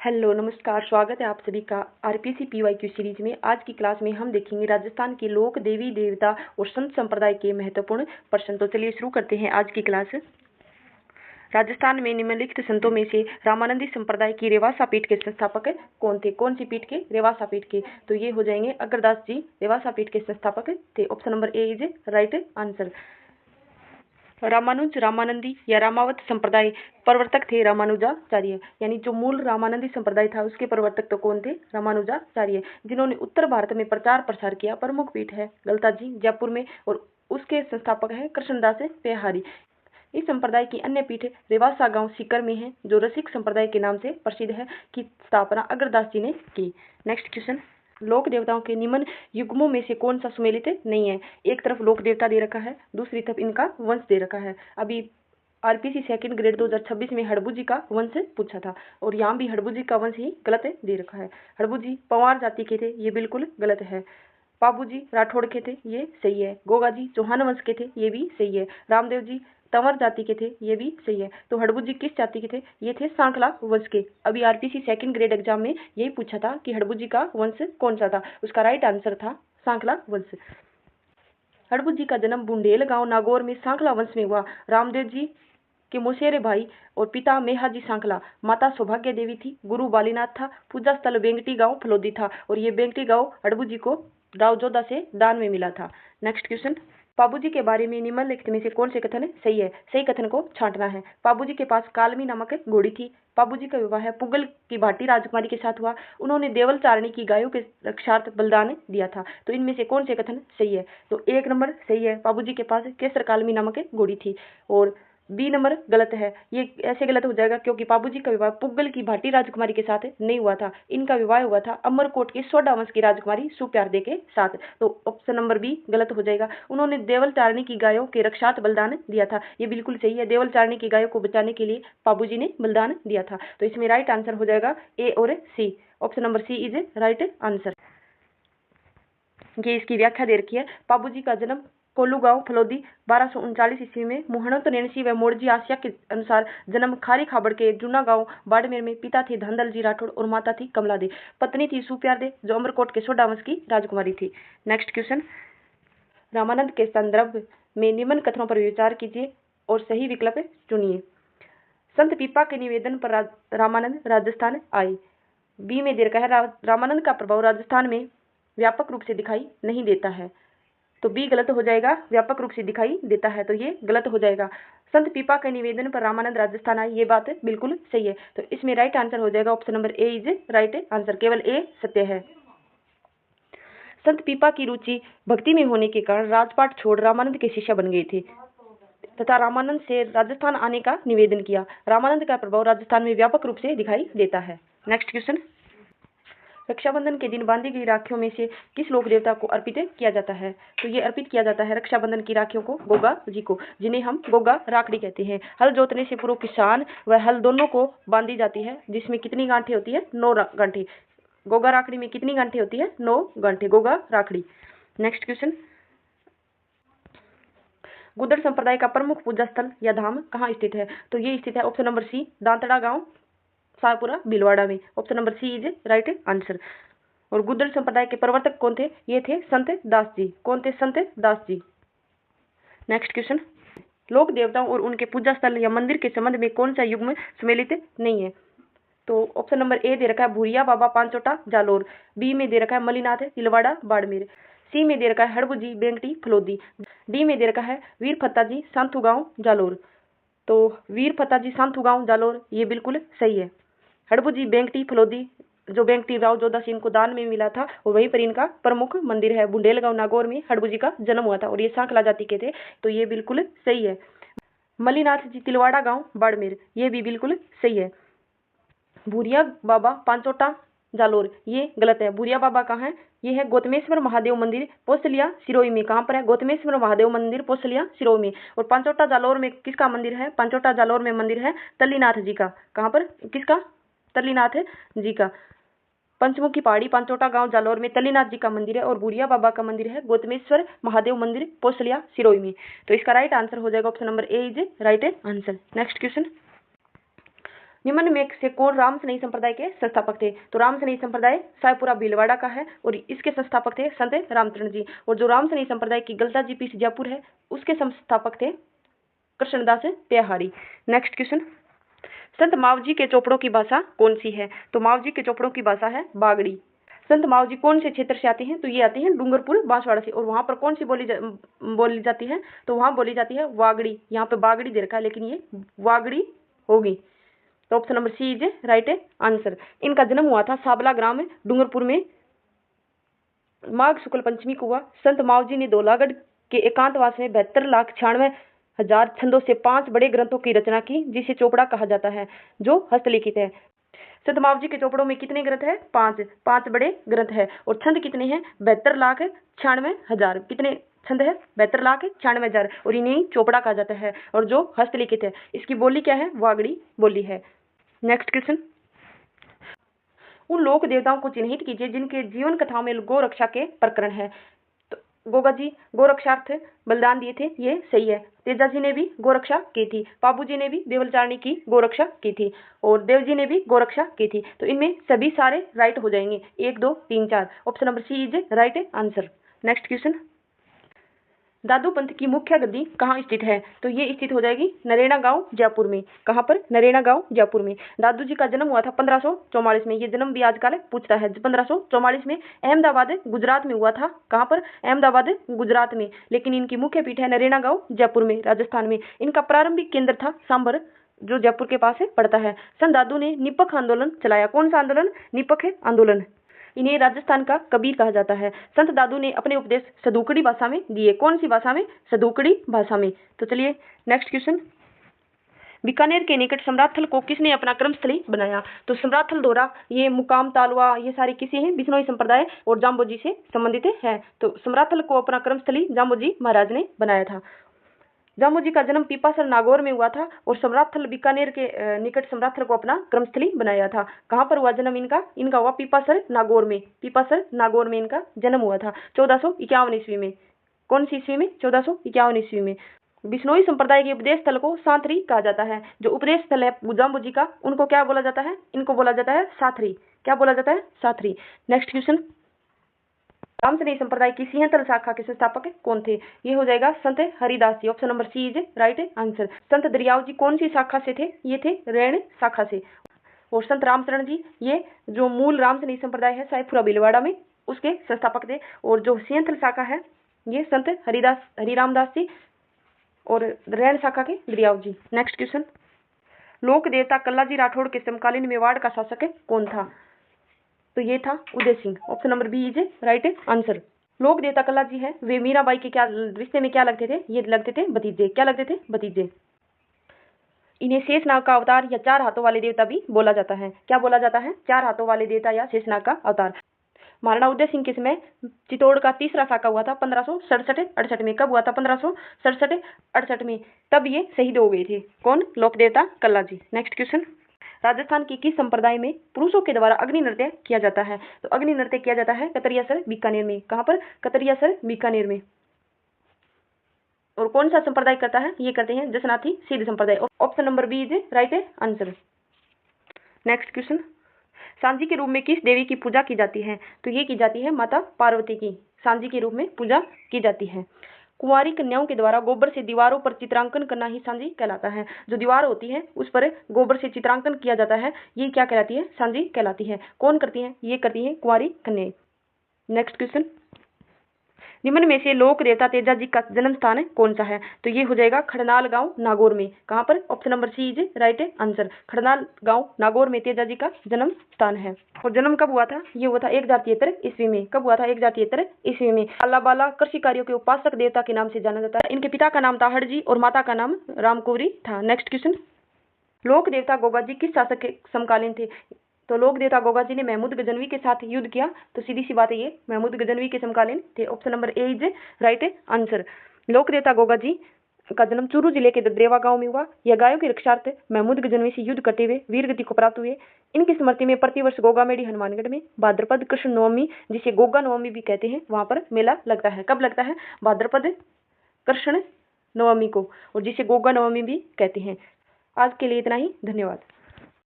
Hello नमस्कार, स्वागत है आप सभी का आरपीसी पीवाईक्यू सीरीज में। आज की क्लास में हम देखेंगे राजस्थान के लोक देवी देवता और संत संप्रदाय के महत्वपूर्ण प्रश्न। तो चलिए शुरू करते हैं आज की क्लास। राजस्थान में निम्नलिखित संतों में से रामानंदी संप्रदाय की रेवासा पीठ के संस्थापक कौन थे? कौन सी पीठ के? रेवासा पीठ के। तो ये हो जाएंगे अग्रदास जी रेवासा पीठ के संस्थापक थे। Option number A is right answer. Ramanuj Ramanandi या रामावत संप्रदाय प्रवर्तक थे रामानुजाचार्य, यानी जो मूल रामानंदी संप्रदाय था उसके प्रवर्तक तो कौन थे? रामानुजाचार्य। जिन्होंने उत्तर भारत में प्रचार प्रसार किया, प्रमुख पीठ है गलता जी जयपुर में, और उसके संस्थापक है कृष्णदास पेहारी। इस संप्रदाय की अन्य पीठ रेवासा गांव सीकर में है, जो रसिक संप्रदाय के नाम से प्रसिद्ध है, की स्थापना अग्रदास जी ने की। नेक्स्ट क्वेश्चन, लोक देवताओं के निम्न युग्मों में से कौन सा सुमेलित नहीं है? एक तरफ लोक देवता दे रखा है, दूसरी तरफ इनका वंश दे रखा है। अभी आरपीसी सेकंड ग्रेड 2026 में हड़बू जी का वंश पूछा था, और यहाँ भी हड़बू जी का वंश ही गलत दे रखा है। हड़बू जी पवार जाति के थे, ये बिल्कुल गलत है। पाबू जी राठौड़ के थे, ये सही है। गोगा जी चौहान वंश के थे, ये भी सही है। रामदेव जी तंवर जाति के थे, ये भी सही है। तो हड़बू जी किस जाति के थे? ये थे सांखला वंश के। अभी आरपीसी सेकंड ग्रेड एग्जाम में यही पूछा था कि हड़बू जी का वंश कौन सा था। उसका राइट आंसर था सांखला वंश। हड़बू जी का जन्म बुंडेल गांव नागौर में सांखला वंश में हुआ। रामदेव जी के मौसेरे भाई और पिता मेहाजी सांखला, माता सौभाग्य देवी थी, गुरु बालीनाथ था, पूजा स्थल बेंगटी गांव फलोदी था, और ये बेंगटी गांव हड़बू जी को राव जोधा से दान में मिला था। नेक्स्ट क्वेश्चन, पाबूजी के बारे में निम्नलिखित में से कौन से कथन सही है? सही कथन को छांटना है। पाबूजी के पास कालमी नामक घोड़ी थी। पाबूजी का विवाह पुगल की भाटी राजकुमारी के साथ हुआ। उन्होंने देवल चारणी की गायों के रक्षार्थ बलिदान दिया था। तो इनमें से कौन से कथन सही है? तो एक नंबर सही है, पाबूजी के पास केसर कालमी नामक घोड़ी थी, और बी नंबर गलत है। ये ऐसे गलत हो जाएगा क्योंकि पाबूजी का विवाह पुगल की भाटी राजकुमारी के साथ नहीं हुआ था। इनका विवाह हुआ था अमरकोट के सोडा वंश की राजकुमारी सुप्यारदे के साथ। तो ऑप्शन नंबर बी गलत हो जाएगा। उन्होंने देवल चारणी की गायों के रक्षार्थ बलिदान दिया था, ये बिल्कुल सही है। देवल चारणी की गायों को बचाने के लिए पाबूजी ने बलिदान दिया था। तो इसमें राइट आंसर हो जाएगा ए और सी। Option number C is right answer. ये इसकी व्याख्या दे रखी है। पाबूजी का जन्म कोल्लू गांव फलोदी 1239 ईस्वी में मुहणंत नेणसी व मोड़जी आसिया के अनुसार जन्म खारी खाबड़ के जूना गांव बाड़मेर में। पिता थे धनदल जी राठौड़ और माता थी कमला दे। पत्नी थी सुप्यार दे, जो अमरकोट के सोडा वंश की राजकुमारी थी। नेक्स्ट क्वेश्चन, रामानंद के संदर्भ में निम्न कथनों पर विचार कीजिए और सही विकल्प चुनिए। संत पीपा के निवेदन पर रामानंद राजस्थान आए। बी में दे रखा है रामानंद का प्रभाव राजस्थान में व्यापक रूप से दिखाई नहीं देता है। तो बी गलत हो जाएगा, व्यापक रूप से दिखाई देता है, तो ये गलत हो जाएगा। संत पीपा के निवेदन पर रामानंद राजस्थान आए, ये बात बिल्कुल सही है। तो इसमें राइट आंसर हो जाएगा option number A is right answer. केवल ए सत्य है। संत पीपा की रुचि भक्ति में होने के कारण राजपाट छोड़ रामानंद के शिष्य बन गए थे तथा रामानंद से राजस्थान आने का निवेदन किया। रामानंद का प्रभाव राजस्थान में व्यापक रूप से दिखाई देता है। नेक्स्ट क्वेश्चन, रक्षाबंधन के दिन बांधी गई राखियों में से किस लोक देवता को अर्पित किया जाता है? तो ये अर्पित किया जाता है रक्षाबंधन की राखियों को गोगा जी को, जिन्हें हम गोगा राखड़ी कहते हैं। हल जोतने से पूर्व किसान व हल दोनों को बांधी जाती है, जिसमें कितनी गांठें होती है? 9 गांठें। गोगा राखड़ी में कितनी गांठें होती है? 9 गांठें गोगा राखड़ी। नेक्स्ट क्वेश्चन, गुदड़ संप्रदाय का प्रमुख पूजा स्थल या धाम कहाँ स्थित है? तो ये स्थित है ऑप्शन नंबर सी दांतड़ा गांव साहपुरा भीलवाड़ा में। Option number C is right answer. और गुदड़ संप्रदाय के प्रवर्तक कौन थे? ये थे संत दास जी। कौन थे? संत दास जी। नेक्स्ट क्वेश्चन, लोक देवताओं और उनके पूजा स्थल या मंदिर के संबंध में कौन सा युग्म सम्मिलित नहीं है? तो ऑप्शन नंबर ए दे रखा है भूरिया बाबा पांचोटा जालोर। बी में दे रखा है मलिनाथ तिलवाड़ा बाड़मेर। सी में दे रखा है हड़बू जी बेंगटी फलोदी। डी में दे रखा है वीर फत्ता जी सांथू गांव जालोर। तो वीर फत्ता जी सांथू गांव जालोर ये बिल्कुल सही है। हड़बू जी बेंगटी फलोदी, जो बेंगटी राव जोधा सिंह को दान में मिला था, और वहीं पर इनका प्रमुख मंदिर है। बुंडेल गांव नागौर में हड़बू जी का जन्म हुआ था, और ये सांखला जाति के थे, तो ये बिल्कुल सही है। मलिनाथ जी तिलवाड़ा गांव बाड़मेर, ये भी बिल्कुल सही है। भूरिया बाबा पांचोटा जालोर ये गलत है। भूरिया बाबा कहाँ है? ये है गौतमेश्वर महादेव मंदिर पोसलिया सिरोही में। कहाँ पर है? गौतमेश्वर महादेव मंदिर पोसलिया सिरोही में। और पांचोटा जालोर में किसका मंदिर है? पांचोटा जालोर में मंदिर है तल्लीनाथ जी का। कहाँ पर? किसका? तल्लीनाथ जी का। पंचमुखी पहाड़ी पांचोटा गांव जालोर में तल्लीनाथ जी का मंदिर है, और बुढ़िया बाबा का मंदिर है गौतमेश्वर महादेव मंदिर पोसलिया सिरोही में। तो इसका राइट आंसर हो जाएगा option number A is right answer. Next question, निम्न में से कौन रामसनेही संप्रदाय के संस्थापक थे? तो रामसनेही संप्रदाय सायपुरा भीलवाड़ा का है और इसके संस्थापक थे संत रामचरण जी। और जो रामसनेही संप्रदाय की गलता जी पीठ जयपुर है उसके संस्थापक थे कृष्णदास त्योहारी। नेक्स्ट क्वेश्चन, संत मावजी के चोपड़ों की भाषा कौन सी है? तो मावजी के चोपड़ों की भाषा है बागड़ी। संत मावजी कौन से क्षेत्र से आते हैं? तो ये आते हैं डूंगरपुर बांसवाड़ा से। और वहां पर कौन सी बोली जाती है? तो वहां बोली जाती है वागड़ी। यहाँ पे बागड़ी दे रखा है लेकिन ये वागड़ी होगी। तो option number C is right answer. इनका जन्म हुआ था साबला ग्राम में डूंगरपुर में माघ शुक्ल पंचमी को हुआ। संत मावजी ने धौलागढ़ के एकांतवास में 72,96,000 छंदों से 5 बड़े ग्रंथों की रचना की जिसे चोपड़ा कहा जाता है जो हस्तलिखित है। संत मावजी के चोपड़ों में कितने ग्रंथ है? 5 बड़े ग्रंथ है। और छंद कितने हैं? 72,96,000। कितने छंद है? 72,96,000 और इन्हें चोपड़ा कहा जाता है। और जो हस्तलिखित है इसकी बोली क्या है? वागड़ी बोली है। नेक्स्ट क्वेश्चन, उन लोक देवताओं को चिन्हित कीजिए जिनके जीवन कथाओं में गौ रक्षा के प्रकरण है। तो गोगा जी गौ रक्षार्थ बलिदान दिए थे, ये सही है। तेजा जी ने भी गौ रक्षा की थी, बाबू जी ने भी देवलचारणी की गौ रक्षा की थी और देव जी ने भी गौ रक्षा की थी। तो इनमें सभी सारे राइट हो जाएंगे, 1 2 3 4। Option number C is right answer. Next question, Dadu Panth की मुख्य गद्दी कहाँ स्थित है? तो ये स्थित हो जाएगी नरेना गांव जयपुर में। कहाँ पर? नरेना गांव जयपुर में। दादू जी का जन्म हुआ था 1544 में। ये जन्म भी आजकल पूछता है। 1544 में अहमदाबाद गुजरात में हुआ था। कहाँ पर? अहमदाबाद गुजरात में। लेकिन इनकी मुख्य पीठ है नरेना गांव जयपुर में, राजस्थान में। इनका प्रारंभिक केंद्र था सांबर जो जयपुर के पास पड़ता है। संत दादू ने निपख आंदोलन चलाया। कौन सा आंदोलन? निपख आंदोलन। इन्हें राजस्थान का कबीर कहा जाता है। संत दादू ने अपने उपदेश सदूकड़ी भाषा में दिए। कौन सी भाषा में? सदूकड़ी भाषा में। तो चलिए नेक्स्ट क्वेश्चन, बीकानेर के निकट समराथल को किसने अपना क्रमस्थली बनाया? तो समराथल दौरा ये मुकाम तालवा ये सारे किसी हैं? बिश्नोई संप्रदाय और जाम्बोजी से संबंधित है। तो समराथल को अपना क्रमस्थली जाम्बोजी महाराज ने बनाया था। जाम्बोजी का जन्म पीपासर नागौर में हुआ था और समराथल बीकानेर के निकट समराथल को अपना क्रमस्थली बनाया था। कहाँ पर हुआ जन्म इनका? इनका हुआ पीपासर नागौर में। पीपासर नागौर में इनका जन्म हुआ था 1451 ईस्वी में। कौन सी ईस्वी में? 1451 ईस्वी में। बिश्नोई संप्रदाय के उपदेश स्थल को साथरी कहा जाता है। जो उपदेश स्थल है जाम्बोजी का उनको क्या बोला जाता है? इनको बोला जाता है साथरी। क्या बोला जाता है? साथरी। नेक्स्ट क्वेश्चन, रामसनेही संप्रदाय की सिंहतल शाखा के संस्थापक कौन थे? ये हो जाएगा Sant Haridas ji. Option number C is right answer. Sant Dariyav जी कौन सी शाखा से थे? ये थे रैण शाखा से। और संत रामचरण जी ये जो मूल रामसनेही संप्रदाय है सायपुरा भीलवाड़ा में उसके संस्थापक थे। और जो सिंहतल शाखा है ये संत हरिरामदास जी और रैण शाखा के दरियाव जी। नेक्स्ट क्वेश्चन, लोक देवता कल्लाजी राठौड़ के समकालीन मेवाड़ का शासक कौन था? तो ये था Uday Singh. Option number B is right answer. लोक देवता कल्ला जी है वे मीराबाई के क्या रिश्ते में क्या लगते थे? ये लगते थे भतीजे। क्या लगते थे? भतीजे। इन्हें शेषनाग का अवतार या 4 हाथों वाले देवता भी बोला जाता है। क्या बोला जाता है? 4 हाथों वाले देवता या शेषनाग का अवतार। महाराणा उदय सिंह के समय चित्तौड़ का तीसरा साका हुआ था 1567-68 में। कब हुआ था? 1567-68 में। तब ये शहीद हो गए थे। कौन? लोक देवता कल्ला जी। नेक्स्ट क्वेश्चन, राजस्थान की किस संप्रदाय में पुरुषों के द्वारा अग्नि नृत्य किया जाता है? तो अग्नि नृत्य किया जाता है कतरियासर बीकानेर में। कहाँ पर? कतरियासर बीकानेर में। और कौन सा संप्रदाय करता है? ये करते हैं जसनाथी सिद्ध संप्रदाय। Option number B is right answer. Next question, Sanjhi के रूप में किस देवी की पूजा की जाती है? तो ये की जाती है माता पार्वती की सांझी के रूप में पूजा की जाती है। कुंवारी कन्याओं के द्वारा गोबर से दीवारों पर चित्रांकन करना ही सांझी कहलाता है। जो दीवार होती है उस पर गोबर से चित्रांकन किया जाता है ये क्या कहलाती है? सांझी कहलाती है। कौन करती है? ये करती है कुंवारी कन्याएं। नेक्स्ट क्वेश्चन, निम्न में से लोक देवता तेजा जी का जन्म स्थान कौन सा है? तो ये हो जाएगा खड़नाल गांव नागौर में। कहाँ पर? Option number C is right answer. Kharnal गांव नागौर में तेजा जी का जन्म स्थान है। और जन्म कब हुआ था? ये हुआ था 1073 ईस्वी में। कब हुआ था? 1073 ईस्वी में। अल्लाह कृषि कार्यों के उपासक देवता के नाम से जाना जाता है। इनके पिता का नाम ताहड़ जी और माता का नाम रामकुवरी था। नेक्स्ट क्वेश्चन, लोक देवता गोगा जी किस शासक के समकालीन थे? तो लोक देवता गोगा जी ने महमूद गजनवी के साथ युद्ध किया। तो सीधी सी बात है ये महमूद गजनवी के समकालीन थे। Option number A is right answer. लोक देवता गोगा जी का जन्म चूरू जिले के दद्रेवा गांव में हुआ। यह गायों की रक्षार्थ महमूद गजनवी से युद्ध करते हुए वीर गति को प्राप्त हुए। इनकी स्मृति में प्रतिवर्ष गोगा मेड़ी हनुमानगढ़ में भाद्रपद कृष्ण नवमी जिसे गोगा नवमी भी कहते हैं वहां पर मेला लगता है। कब लगता है? भाद्रपद कृष्ण नवमी को और जिसे गोगा नवमी भी कहते हैं। आज के लिए इतना ही, धन्यवाद।